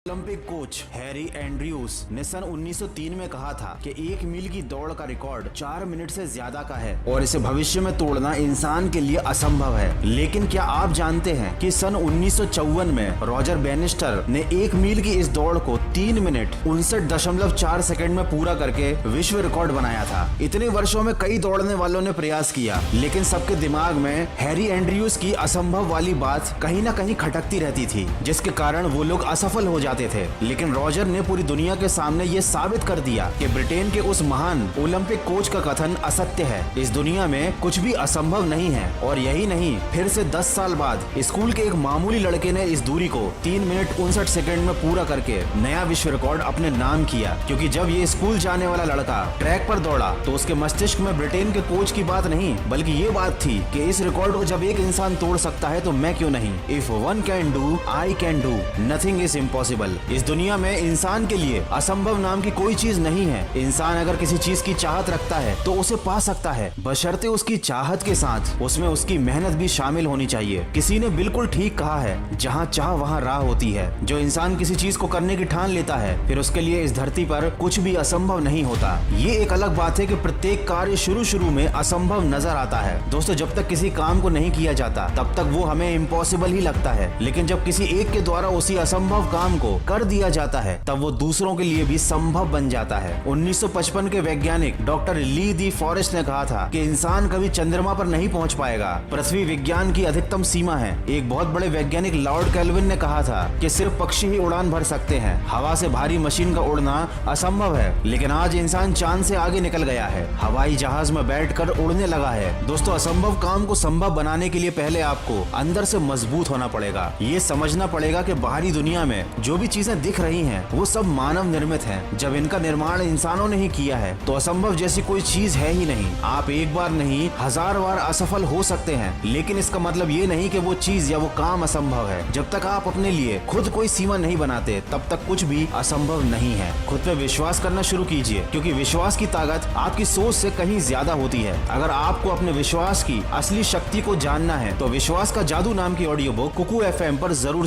Olympic coach Harry Andrews ने सन 1903 में कहा था कि 1 मील की दौड़ का रिकॉर्ड 4 मिनट से ज्यादा का है और इसे भविष्य में तोड़ना इंसान के लिए असंभव है। लेकिन क्या आप जानते हैं कि सन 1954 में रॉजर बैनिस्टर ने 1 मील की इस दौड़ को 3 मिनट 59.4 सेकंड में पूरा करके विश्व रिकॉर्ड बनाया था। इतने वर्षों में कई दौड़ने वालों ने प्रयास किया, लेकिन सबके दिमाग में हैरी एंड्रयूज की असंभव वाली बात कहीं न कहीं खटकती रहती थी, जिसके कारण वो लोग असफल हो जाते थे। लेकिन रॉजर ने पूरी दुनिया के सामने ये साबित कर दिया कि ब्रिटेन के उस महान ओलंपिक कोच का कथन असत्य है। इस दुनिया में कुछ भी असंभव नहीं है। और यही नहीं, फिर से 10 साल बाद स्कूल के एक मामूली लड़के ने इस दूरी को 3 मिनट 59 सेकंड में पूरा करके नया विश्व रिकॉर्ड अपने नाम किया। क्योंकि जब ये स्कूल जाने वाला लड़का ट्रैक पर दौड़ा तो उसके मस्तिष्क में ब्रिटेन के कोच की बात नहीं, बल्कि ये बात थी कि इस रिकॉर्ड को जब एक इंसान तोड़ सकता है तो मैं क्यों नहीं। If one can do, I can do, nothing is impossible. इस दुनिया में इंसान के लिए असंभव नाम की कोई चीज नहीं है। इंसान अगर किसी चीज की चाहत रखता है तो उसे पा सकता है, बशर्ते उसकी चाहत के साथ उसमें उसकी मेहनत भी शामिल होनी चाहिए। किसी ने बिल्कुल ठीक कहा है, जहाँ चाह वहाँ राह होती है। जो इंसान किसी चीज को करने की ठान लेता है, फिर उसके लिए इस धरती पर कुछ भी असंभव नहीं होता। ये एक अलग बात है कि प्रत्येक कार्य शुरू में असंभव नजर आता है। दोस्तों, जब तक किसी काम को नहीं किया जाता तब तक वो हमें इम्पॉसिबल ही लगता है, लेकिन जब किसी एक के द्वारा उसी असंभव काम को कर दिया जाता है तब वो दूसरों के लिए भी संभव बन जाता है। 1955 के वैज्ञानिक डॉक्टर ली दी फॉरेस्ट ने कहा था कि इंसान कभी चंद्रमा पर नहीं पहुंच पाएगा, पृथ्वी विज्ञान की अधिकतम सीमा है। एक बहुत बड़े वैज्ञानिक लॉर्ड केल्विन ने कहा था कि सिर्फ पक्षी ही उड़ान भर सकते हैं, हवा से भारी मशीन का उड़ना असंभव है। लेकिन आज इंसान चांद से आगे निकल गया है, हवाई जहाज में बैठकर उड़ने लगा है। दोस्तों, असंभव काम को संभव बनाने के लिए पहले आपको अंदर से मजबूत होना पड़ेगा। ये समझना पड़ेगा कि बाहरी दुनिया में जो भी चीजें दिख रही हैं वो सब मानव निर्मित हैं। जब इनका निर्माण इंसानों ने ही किया है तो असंभव जैसी कोई चीज है ही नहीं। आप एक बार नहीं 1000 बार असफल हो सकते हैं, लेकिन इसका मतलब ये नहीं कि वो चीज या वो काम असंभव है। जब तक आप अपने लिए खुद कोई सीमा नहीं बनाते तब तक कुछ भी असंभव नहीं है। खुद पे विश्वास करना शुरू कीजिए, क्योंकि विश्वास की ताकत आपकी सोच से कहीं ज्यादा होती है। अगर आपको अपने विश्वास की असली शक्ति को जानना है तो विश्वास का जादू नाम की ऑडियो बुक कुकू FM पर जरूर